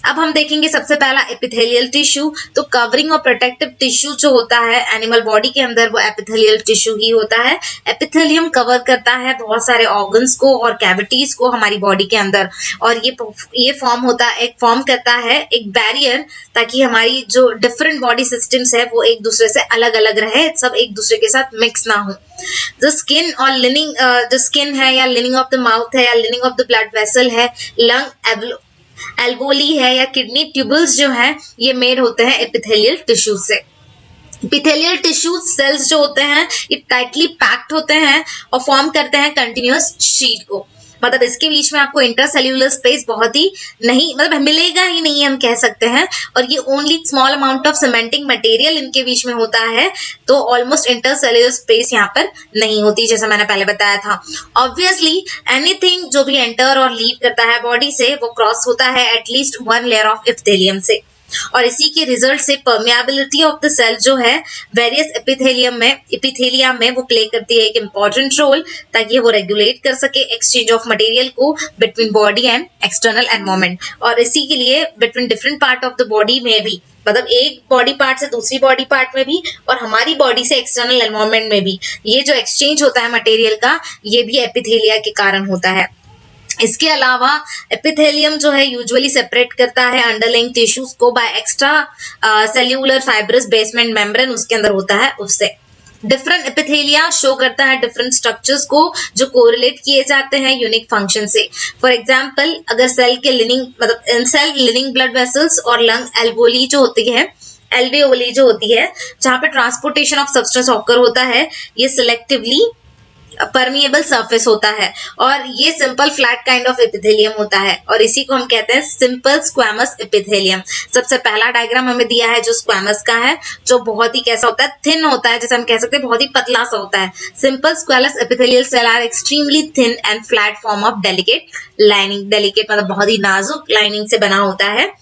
अब हम देखेंगे सबसे पहला एपिथेलियल टिश्यू। तो कवरिंग और प्रोटेक्टिव टिश्यू जो होता है एनिमल बॉडी के अंदर वो एपिथेलियल टिश्यू ही होता है। एपिथेलियम कवर करता है बहुत सारे ऑर्गन्स को और कैविटीज को हमारी बॉडी के अंदर, और ये फॉर्म करता है एक बैरियर, ताकि हमारी जो डिफरेंट बॉडी सिस्टम्स है वो एक दूसरे से अलग अलग रहे, सब एक दूसरे के साथ मिक्स ना हो। द स्किन और लिनिंग, जो स्किन है या लिनिंग ऑफ द माउथ है या leaning of the blood vessel है, लंग एल्वोली है या किडनी ट्यूबल्स जो है ये मेड होते हैं एपिथेलियल टिश्यू से। एपिथेलियल टिश्यू सेल्स जो होते हैं ये टाइटली पैक्ड होते हैं और फॉर्म करते हैं कंटिन्यूअस शीट को, मतलब इसके बीच में आपको इंटरसेल्यूलर स्पेस बहुत ही नहीं, मतलब मिलेगा ही नहीं हम कह सकते हैं, और ये only small amount of cementing material इनके बीच में होता है, तो ऑलमोस्ट इंटरसेल्यूलर स्पेस यहाँ पर नहीं होती जैसा मैंने पहले बताया था। ऑब्वियसली एनीथिंग जो भी एंटर और लीव करता है बॉडी से वो क्रॉस होता है at least one layer of epithelium से, और इसी के रिजल्ट से परमेबिलिटी ऑफ द सेल जो है वेरियस एपिथेलिया में वो प्ले करती है एक इंपॉर्टेंट रोल, ताकि वो रेगुलेट कर सके एक्सचेंज ऑफ मटेरियल को between body and external environment, और इसी के लिए between different part of the body में भी, मतलब एक बॉडी पार्ट से दूसरी बॉडी पार्ट में भी और हमारी बॉडी से एक्सटर्नल एनवायरनमेंट में भी ये जो एक्सचेंज होता है मटेरियल का, ये भी एपिथेलिया के कारण होता है। इसके अलावा एपिथेलियम जो है यूजुअली सेपरेट करता है अंडरलाइंग टिश्यूज को by extracellular fibrous basement membrane उसके अंदर होता है उससे। डिफरेंट एपिथेलिया शो करता है डिफरेंट स्ट्रक्चर्स को जो कोरिलेट किए जाते हैं यूनिक फंक्शन से। फॉर एग्जांपल, अगर सेल के लिनिंग मतलब इन सेल लिनिंग ब्लड वेसल्स और लंग एल्वोली जो होती है, एल्वेओली जो होती है, जहां पे ट्रांसपोर्टेशन ऑफ सब्सटेंस ऑकर होता है, ये सिलेक्टिवली परमिएबल सरफेस होता है और ये simple flat kind of epithelium होता है और इसी को हम कहते हैं सिंपल स्क्वैमस एपिथेलियम। सबसे पहला डायग्राम हमें दिया है जो स्क्वैमस का है, जो बहुत ही कैसा होता है, थिन होता है, जैसे हम कह सकते हैं बहुत ही पतला सा होता है। Simple squamous epithelial cell are extremely thin and flat form of delicate lining. Delicate मतलब बहुत ही नाजुक लाइनिंग से बना होता है।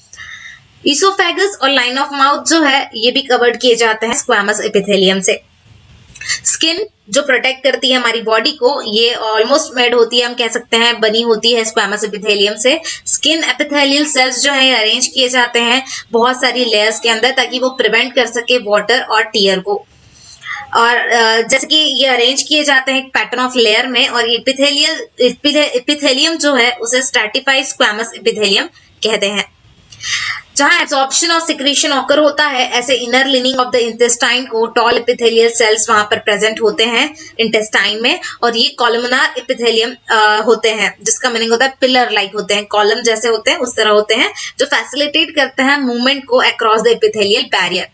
ईसोफेगस और लाइन ऑफ माउथ जो है ये भी कवर्ड किए जाते हैं स्क्वैमस एपिथेलियम से। स्किन जो प्रोटेक्ट करती है हमारी बॉडी को, ये ऑलमोस्ट मेड होती है, हम कह सकते हैं बनी होती है स्क्वैमस एपिथेलियम से। स्किन एपिथेलियल सेल्स जो है अरेंज किए जाते हैं बहुत सारी लेयर्स के अंदर ताकि वो प्रिवेंट कर सके वाटर और टीयर को। और जैसे कि ये अरेंज किए जाते हैं एक पैटर्न ऑफ लेयर में, और एपिथेलियम जो है उसे स्ट्रैटिफाइड स्क्वैमस एपिथेलियम कहते हैं। जहां एब्जॉर्प्शन और सिक्रीशन ऑकर होता है, ऐसे inner leaning of the intestine को टॉल एपिथेलियल सेल्स वहां पर प्रेजेंट होते हैं इंटेस्टाइन में, और ये कॉलमनार एपिथेलियम होते हैं, जिसका मीनिंग होता है पिलर लाइक होते हैं, कॉलम जैसे होते हैं उस तरह होते हैं, जो फैसिलिटेट करते हैं मूवमेंट को अक्रॉस द एपिथेलियल बैरियर।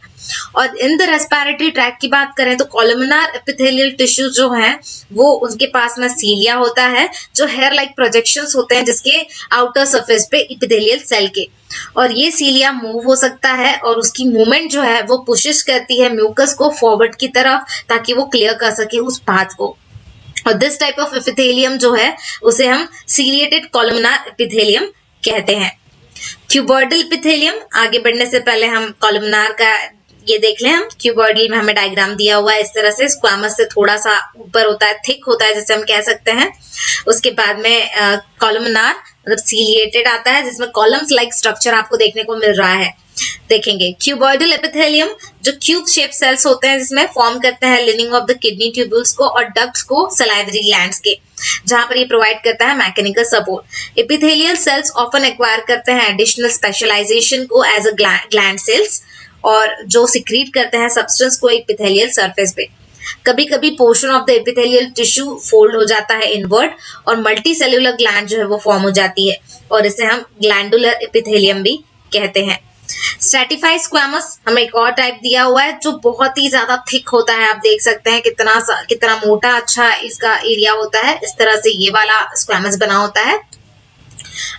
और इन द रेस्पिरेटरी ट्रैक की बात करें तो कॉलमनार एपिथेलियल टिश्यू जो है वो उनके पास में सीलिया होता है, जो हेयर लाइक प्रोजेक्शंस होते हैं जिसके आउटर सरफेस पे एपिथेलियल सेल के, और ये सीलिया मूव हो सकता है और उसकी मूवमेंट जो है वो पुशिश करती है म्यूकस को फॉरवर्ड की तरफ ताकि वो क्लियर कर सके उस पाथ को। और दिस टाइप ऑफ एपिथेलियम जो है उसे हम सीलिएटेड कॉलमनार एपिथेलियम कहते हैं। क्यूबॉइडल एपिथेलियम, आगे बढ़ने से पहले हम कॉलमनार का ये देख लें। हम क्यूबॉइडल में हमें डायग्राम दिया हुआ है इस तरह से, स्क्वैमस से थोड़ा सा ऊपर होता है, थिक होता है जैसे हम कह सकते हैं। उसके बाद में कॉलमनार मतलब सीलिएटेड आता है, जिसमें कॉलम्स लाइक स्ट्रक्चर आपको देखने को मिल रहा है। देखेंगे क्यूबॉइडल एपिथेलियम जो क्यूब शेप सेल्स होते हैं, जिसमें फॉर्म करते हैं leaning of the kidney tubules को और डक्ट्स को सलाइवरी ग्लैंड्स के, जहां पर ये प्रोवाइड करता है mechanical support. Epithelial cells often acquire करते हैं एडिशनल स्पेशलाइजेशन को एज अ ग्लैंड सेल्स, और जो सिक्रीट करते हैं सब्सटेंस को एपिथेलियल सरफेस पे। कभी कभी portion of the epithelial tissue fold हो जाता है इनवर्ड और मल्टी सेल्यूलर ग्लैंड जो है वो फॉर्म हो जाती है, और इसे हम ग्लैंडुलर एपिथेलियम भी कहते हैं। स्ट्रैटिफाइड स्क्वैमस हमें एक और टाइप दिया हुआ है जो बहुत ही ज्यादा थिक होता है, आप देख सकते हैं कितना मोटा अच्छा इसका एरिया होता है, इस तरह से ये वाला स्क्वैमस बना होता है।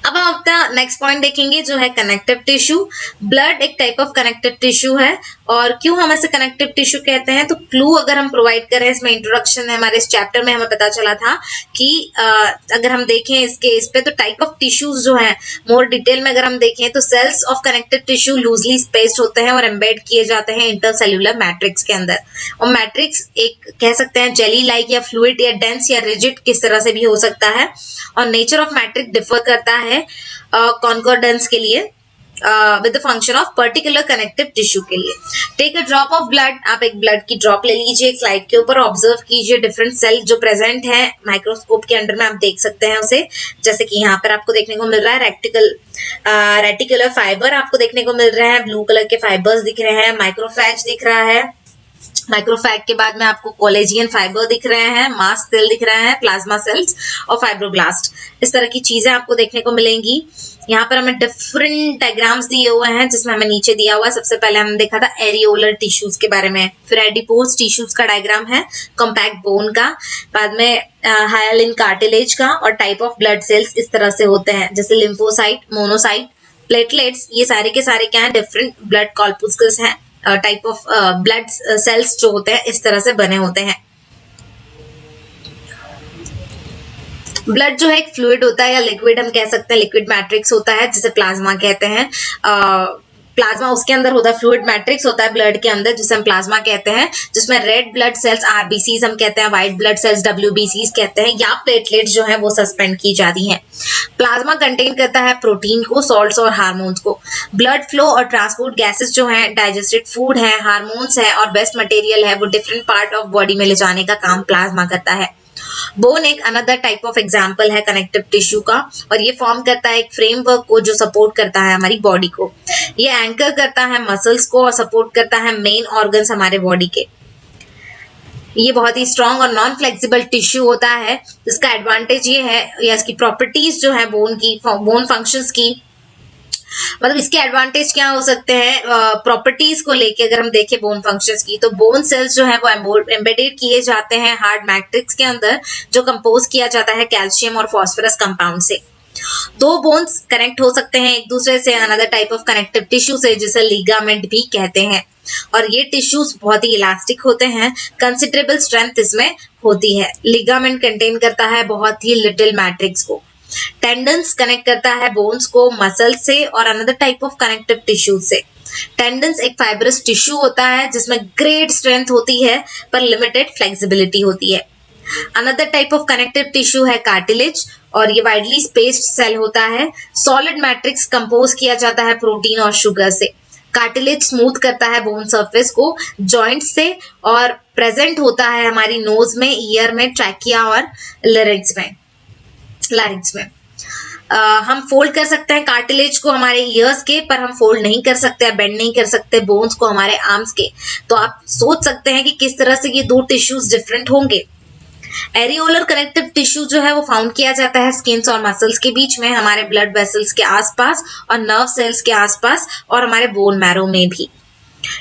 अब हम अपना नेक्स्ट पॉइंट देखेंगे जो है कनेक्टिव टिश्यू। ब्लड एक टाइप ऑफ कनेक्टिव टिश्यू है, और क्यों हम ऐसे कनेक्टिव टिश्यू कहते हैं तो क्लू अगर हम प्रोवाइड करें इसमें, इंट्रोडक्शन है हमारे इस चैप्टर में हमें पता चला था कि अगर हम देखें इस पे तो टाइप ऑफ टिश्यूज जो है मोर डिटेल में अगर हम देखें तो cells of connective tissue loosely spaced होते हैं और एम्बेड किए जाते हैं इंटरसेल्यूलर मैट्रिक्स के अंदर। और मैट्रिक्स एक कह सकते हैं जेली लाइक या फ्लूइड या डेंस या रिजिड किस तरह से भी हो सकता है, और नेचर ऑफ मैट्रिक डिफर करता है कॉन्कॉर्डेंस के लिए with the function of particular connective tissue के लिए। Take a drop of blood, आप एक ब्लड की ड्रॉप ले लीजिए, एक स्लाइड के ऊपर ऑब्जर्व कीजिए डिफरेंट सेल जो प्रेजेंट है माइक्रोस्कोप के अंडर में, आप देख सकते हैं उसे, जैसे कि यहाँ पर आपको देखने को मिल रहा है रेटिकुलर फाइबर आपको देखने को मिल रहे हैं, ब्लू कलर के फाइबर्स दिख रहे हैं, माइक्रोफैज दिख रहा है, माइक्रोफैग के बाद में आपको कोलेजियन फाइबर दिख रहे हैं, मास्ट सेल दिख रहे हैं, प्लाज्मा सेल्स और फाइब्रोब्लास्ट, इस तरह की चीजें आपको देखने को मिलेंगी। यहाँ पर हमें डिफरेंट डायग्राम्स दिए हुए हैं जिसमें हमें नीचे दिया हुआ है, सबसे पहले हमने देखा था एरियोलर टिश्यूज के बारे में, फिर एडिपोज टिश्यूज का डायग्राम है, कॉम्पैक्ट बोन का, बाद में हाइलिन कार्टिलेज का, और टाइप ऑफ ब्लड सेल्स इस तरह से होते हैं जैसे लिम्फोसाइट, मोनोसाइट, प्लेटलेट्स, ये सारे के सारे क्या है डिफरेंट ब्लड कॉर्पुस्कल्स हैं, टाइप ऑफ ब्लड सेल्स जो होते हैं इस तरह से बने होते हैं। ब्लड जो है एक फ्लूइड होता है या लिक्विड हम कह सकते हैं, लिक्विड मैट्रिक्स होता है जिसे प्लाज्मा कहते हैं। प्लाज्मा उसके अंदर होता है, फ्लूइड मैट्रिक्स होता है ब्लड के अंदर जिसे हम प्लाज्मा कहते हैं, जिसमें रेड ब्लड सेल्स आरबीसीज हम कहते हैं, व्हाइट ब्लड सेल्स डब्ल्यूबीसीज कहते हैं, या प्लेटलेट्स जो है वो सस्पेंड की जाती हैं। प्लाज्मा कंटेन करता है प्रोटीन को, सॉल्ट्स और हार्मोन्स को। ब्लड फ्लो और ट्रांसपोर्ट गैसेस जो हैं, डाइजेस्टेड फूड है, हार्मोन्स है और वेस्ट मटेरियल है, वो डिफरेंट पार्ट ऑफ बॉडी में ले जाने का काम प्लाज्मा करता है। बोन एक अनदर टाइप ऑफ एग्जाम्पल है कनेक्टिव टिश्यू का, और ये फॉर्म करता है एक फ्रेमवर्क को जो सपोर्ट करता है हमारी बॉडी को। ये एंकर करता है मसल्स को और सपोर्ट करता है मेन ऑर्गन्स हमारे बॉडी के। ये बहुत ही स्ट्रॉन्ग और नॉन फ्लेक्सिबल टिश्यू होता है। इसका एडवांटेज ये है, या इसकी प्रॉपर्टीज जो है बोन फंक्शंस की, मतलब इसके एडवांटेज क्या हो सकते हैं प्रॉपर्टीज को लेके अगर हम देखें बोन फंक्शंस की, तो बोन सेल्स जो है वो एम्बेडेड किए जाते हैं हार्ड मैट्रिक्स के अंदर, जो कंपोज किया जाता है कैल्शियम और फास्फोरस कंपाउंड से। दो बोन्स कनेक्ट हो सकते हैं एक दूसरे से another type of connective tissue से, जिसे लिगामेंट भी कहते हैं। और ये टिश्यूज बहुत ही इलास्टिक होते हैं, कंसिडरेबल स्ट्रेंथ इसमें होती है। लिगामेंट कंटेन करता है बहुत ही लिटिल मैट्रिक्स को। टेंडन्स कनेक्ट करता है बोन्स को मसल से और another type of connective tissue से। टेंडन्स एक फाइब्रस टिश्यू होता है जिसमें ग्रेट स्ट्रेंथ होती है पर लिमिटेड फ्लेक्सिबिलिटी होती है। Another type of connective tissue है कार्टिलेज, और ये वाइडली स्पेस्ड सेल होता है। सॉलिड मैट्रिक्स कंपोज किया जाता है प्रोटीन और शुगर से। कार्टिलेज स्मूथ करता है बोन सरफेस को जॉइंट से, और प्रेजेंट होता है हमारी नोज में, ईयर में, ट्रैकिया और लैरिंक्स में। हम फोल्ड कर सकते हैं कार्टिलेज को हमारे ईयर्स के, पर हम फोल्ड नहीं कर सकते, बेंड नहीं कर सकते बोन्स को हमारे आर्म्स के। तो आप सोच सकते हैं कि किस तरह से ये दो टिश्यूज डिफरेंट होंगे। एरियोलर कनेक्टिव टिश्यू जो है वो फाउंड किया जाता है स्किन्स और मसल्स के बीच में, हमारे ब्लड वेसल्स के आसपास और नर्व सेल्स के आसपास, और हमारे बोन मैरो में भी।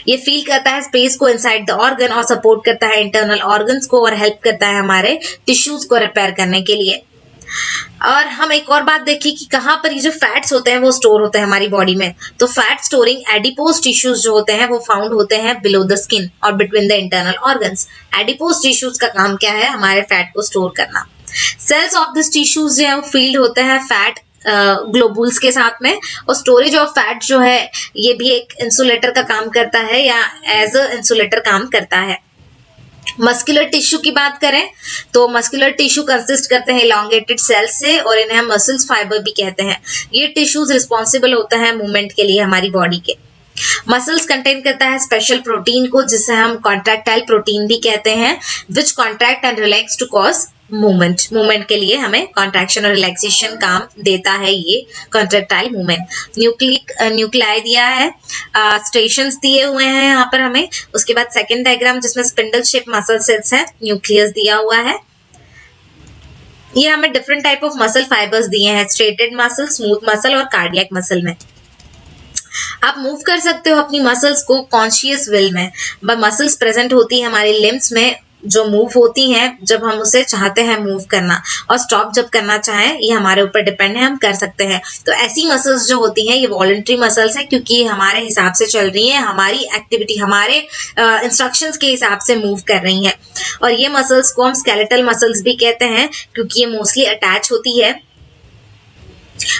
ये फील करता है स्पेस को इनसाइड द ऑर्गन और सपोर्ट करता है इंटरनल ऑर्गन्स को, और हेल्प करता है हमारे टिश्यूज को रिपेयर करने के लिए। और हम एक और बात देखिए कि कहाँ पर ये जो फैट्स होते हैं वो स्टोर होते हैं हमारी बॉडी में। तो फैट स्टोरिंग एडिपोज टिश्यूज जो होते हैं वो फाउंड होते हैं बिलो द स्किन और between the internal organs. Adipose tissues का काम क्या है? हमारे फैट को स्टोर करना। सेल्स ऑफ दिस टिश्यूज जो है वो फील्ड होते हैं फैट ग्लोबुल्स के साथ में, और स्टोरेज ऑफ फैट जो है ये भी एक इंसुलेटर का काम करता है, या एज अ इंसुलेटर काम करता है। मस्कुलर टिश्यू की बात करें तो मस्कुलर टिश्यू कंसिस्ट करते हैं इलॉन्गेटेड सेल्स से, और इन्हें हम मसल्स फाइबर भी कहते हैं। ये टिश्यूज रिस्पॉन्सिबल होता है मूवमेंट के लिए हमारी बॉडी के। मसल्स कंटेन करता है स्पेशल प्रोटीन को, जिसे हम कॉन्ट्रैक्टाइल प्रोटीन भी कहते हैं, which contract and relax to cause movement के लिए हमें कॉन्ट्रैक्शन और रिलैक्सेशन काम देता है ये कॉन्ट्रैक्टाइल मूवमेंट। न्यूक्लियाई दिया है, स्टेशंस दिए हुए हैं यहाँ पर हमें। उसके बाद सेकंड डायग्राम जिसमें स्पिंडल शेप मसल सेल्स हैं, न्यूक्लियस दिया हुआ है। ये हमें different type of muscle fibres दिए हैं, स्ट्रेटेड मसल, स्मूथ मसल और कार्डियक मसल में। आप मूव कर सकते हो अपनी मसल्स को कॉन्शियस विल में, मसल्स प्रेजेंट होती है हमारे लिम्स में जो मूव होती हैं जब हम उसे चाहते हैं मूव करना, और स्टॉप जब करना चाहें ये हमारे ऊपर डिपेंड है, हम कर सकते हैं। तो ऐसी मसल्स जो होती हैं ये वॉलंटरी मसल्स हैं, क्योंकि ये हमारे हिसाब से चल रही हैं, हमारी एक्टिविटी हमारे इंस्ट्रक्शंस के हिसाब से मूव कर रही हैं। और ये मसल्स को हम स्केलेटल मसल्स भी कहते हैं, क्योंकि ये मोस्टली अटैच होती है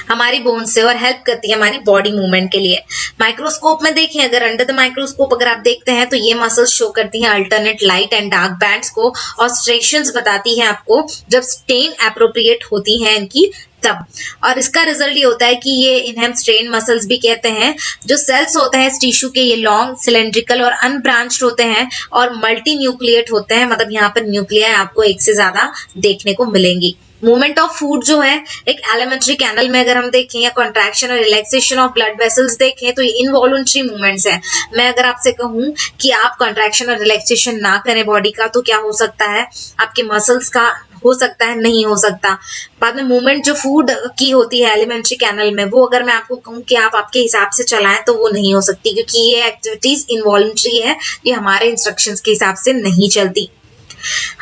हमारी बोन से और हेल्प करती है हमारी बॉडी मूवमेंट के लिए। माइक्रोस्कोप में देखें, अगर अंडर द माइक्रोस्कोप अगर आप देखते हैं तो ये मसल्स शो करती हैं alternate light and dark bands को, और स्ट्रेशंस बताती हैं आपको जब स्ट्रेन एप्रोप्रिएट होती हैं इनकी तब। और इसका रिजल्ट ये होता है कि ये इन्हें हम स्ट्रेन मसल्स भी कहते हैं। जो सेल्स होते हैं इस टिश्यू के, ये लॉन्ग, सिलेंड्रिकल और अनब्रांच्ड होते हैं और मल्टी न्यूक्लिएट होते हैं, मतलब यहाँ पर न्यूक्लियाई आपको एक से ज्यादा देखने को मिलेंगी। मूवमेंट ऑफ फूड जो है एक एलिमेंट्री कैनल में अगर हम देखें, या कॉन्ट्रैक्शन और रिलैक्सेशन ऑफ ब्लड वेसल्स देखें, तो ये इनवॉलंटरी मूवमेंट्स हैं। मैं अगर आपसे कहूं कि आप कॉन्ट्रैक्शन और रिलैक्सेशन ना करें बॉडी का, तो क्या हो सकता है? आपके मसल्स का हो सकता है, नहीं हो सकता। बाद में मूवमेंट जो फूड की होती है एलिमेंट्री कैनल में, वो अगर मैं आपको कहूं कि आप आपके हिसाब से चलाएं तो वो नहीं हो सकती, क्योंकि ये एक्टिविटीज इनवॉलंटरी है, ये हमारे इंस्ट्रक्शंस के हिसाब से नहीं चलती।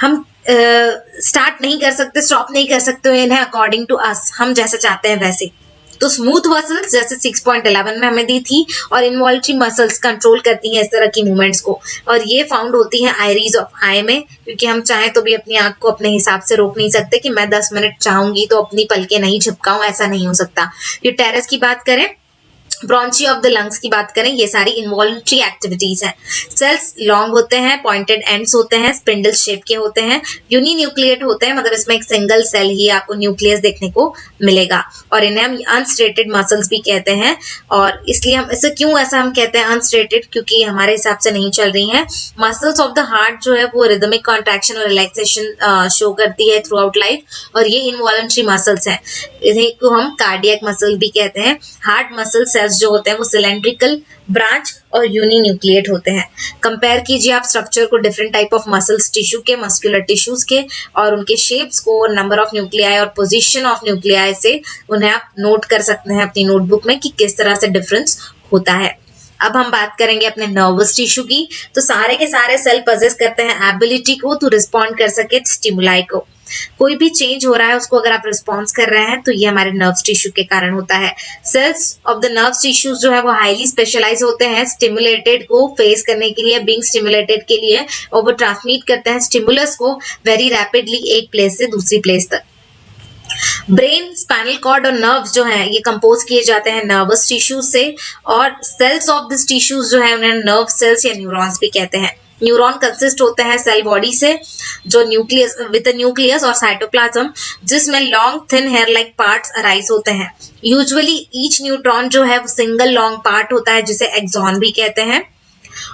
हम स्टार्ट नहीं कर सकते, स्टॉप नहीं कर सकते इन्हें अकॉर्डिंग टू अस, हम जैसे चाहते हैं वैसे। तो स्मूथ मसल्स जैसे 6.11 में हमें दी थी, और इनवॉल्यूटरी मसल्स कंट्रोल करती हैं इस तरह की मूवमेंट्स को, और ये फाउंड होती हैं आयरीज ऑफ आई में, क्योंकि हम चाहें तो भी अपनी आंख को अपने हिसाब से रोक नहीं सकते कि मैं 10 मिनट चाहूंगी तो अपनी पलकें नहीं झपकाऊं, ऐसा नहीं हो सकता। ये टेरेस की बात करें, ब्रॉन्ची ऑफ द लंग्स की बात करें, ये सारी इनवॉलंटरी एक्टिविटीज हैं। सेल्स लॉन्ग होते हैं, पॉइंटेड एंड्स होते हैं, स्पिंडल शेप के होते हैं, यूनिन्यूक्लिएट होते हैं, मतलब इसमें एक सिंगल सेल ही आपको न्यूक्लियस देखने को मिलेगा, और इन्हें हम अनस्ट्रेटेड मसल्स भी कहते हैं। और इसलिए हम इसे क्यों ऐसा हम कहते हैं अनस्ट्रेटेड, क्योंकि हमारे हिसाब से नहीं चल रही हैं। मसल्स ऑफ द हार्ट जो है वो रिदमिक कॉन्ट्रैक्शन और रिलैक्सेशन शो करती है थ्रू आउट लाइफ, और ये इनवॉलंटरी मसल्स हैं, इन्हें को हम कार्डियक मसल भी कहते हैं। हार्ट मसल सेल्स सेल्स जो होते हैं वो सिलेंड्रिकल, ब्रांच और यूनिन्यूक्लिएट होते हैं। कंपेयर कीजिए आप स्ट्रक्चर को different type of muscles tissue के, मस्कुलर टिश्यूज के, और उनके शेप्स को, नंबर ऑफ न्यूक्लियाई और पोजीशन ऑफ न्यूक्लियाई से उन्हें आप नोट कर सकते हैं अपनी नोटबुक में कि किस तरह से डिफरेंस होता है। अब हम बात करेंगे अपने नर्वस टिश्यू की। तो सारे के सारे सेल पजेस करते हैं एबिलिटी को टू रिस्पॉन्ड कर सके स्टिमुलाई को। कोई भी चेंज हो रहा है उसको अगर आप रिस्पॉन्स कर रहे हैं तो ये हमारे नर्व टिश्यू के कारण होता है। Cells of the nerve tissues जो है वो हाईली स्पेशलाइज होते हैं स्टिमुलेटेड को फेस करने के लिए, बीइंग स्टिमुलेटेड के लिए, और वो ट्रांसमिट करते हैं स्टिमुलस को वेरी रैपिडली एक प्लेस से दूसरी प्लेस तक। ब्रेन, स्पाइनल कॉर्ड और नर्व्स जो हैं ये कंपोज किए जाते हैं नर्वस टिश्यू से, और सेल्स ऑफ दिस टिश्यूज जो है उन्हें नर्व सेल्स या न्यूरॉन्स भी कहते हैं। न्यूरॉन कंसिस्ट होते हैं सेल बॉडी से, जो न्यूक्लियस विद न्यूक्लियस और साइटोप्लाज्म, जिसमें long thin hair like parts arise होते हैं। यूजुअली ईच न्यूट्रॉन जो है वो सिंगल लॉन्ग पार्ट होता है जिसे एक्सॉन भी कहते हैं,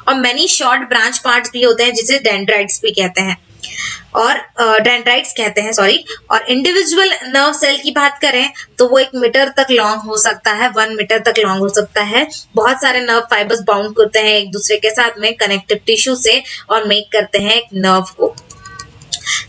और मेनी शॉर्ट ब्रांच पार्ट्स भी होते हैं जिसे डेंड्राइट्स भी कहते हैं, और डेंड्राइट्स कहते हैं सॉरी। और इंडिविजुअल नर्व सेल की बात करें तो वो 1 मीटर तक लॉन्ग हो सकता है, 1 मीटर तक लॉन्ग हो सकता है। बहुत सारे नर्व फाइबर्स बाउंड करते हैं एक दूसरे के साथ में कनेक्टिव टिश्यू से और मेक करते हैं एक नर्व को।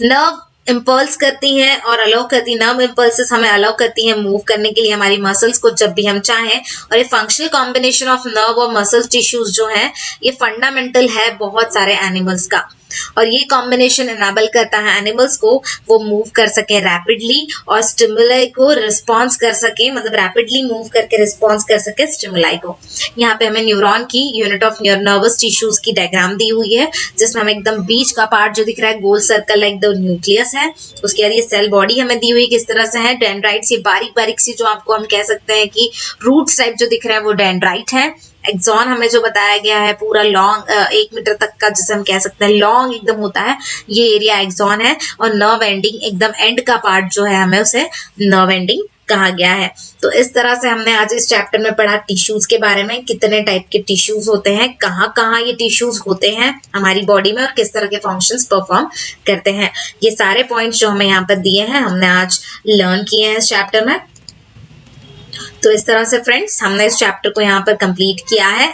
नर्व इम्पल्स करती हैं और अलाउ करती, नर्व इम्पल्सेस हमें अलाउ करती हैं मूव करने के लिए हमारी मसल्स को जब भी हम चाहें। और ये फंक्शनल कॉम्बिनेशन ऑफ नर्व और मसल टिश्यूज जो है ये फंडामेंटल है बहुत सारे एनिमल्स का, और ये कॉम्बिनेशन इनेबल करता है एनिमल्स को वो मूव कर सके रैपिडली और स्टिमुलाई को रिस्पॉन्स कर सके, मतलब रैपिडली मूव करके रिस्पॉन्स कर सके स्टिमुलाई को। यहाँ पे हमें न्यूरॉन की यूनिट ऑफ नर्वस टिश्यूज की डायग्राम दी हुई है, जिसमें हमें एकदम बीच का पार्ट जो दिख रहा है गोल सर्कल लाइक द न्यूक्लियस है। उसके बाद ये सेल बॉडी हमें दी हुई किस तरह से है, डेंड्राइट्स, ये बारीक बारीक सी जो आपको हम कह सकते हैं कि रूट्स टाइप जो दिख रहा है वो डेंड्राइट है। एक्सॉन हमें जो बताया गया है पूरा लॉन्ग 1 मीटर तक का जिसे हम कह सकते हैं लॉन्ग एकदम होता है, ये एरिया एक्सॉन है। और नर्व एंडिंग एकदम एंड का पार्ट जो है हमें उसे नर्व एंडिंग कहा गया है। तो इस तरह से हमने आज इस चैप्टर में पढ़ा टिश्यूज के बारे में, कितने टाइप के टिश्यूज होते हैं, कहाँ कहाँ ये टिश्यूज होते हैं हमारी बॉडी में और किस तरह के फंक्शंस परफॉर्म करते हैं। ये सारे पॉइंट्स जो हमें यहाँ पर दिए हैं हमने आज लर्न किए हैं इस चैप्टर में। तो इस तरह से फ्रेंड्स हमने इस चैप्टर को यहाँ पर कंप्लीट किया है।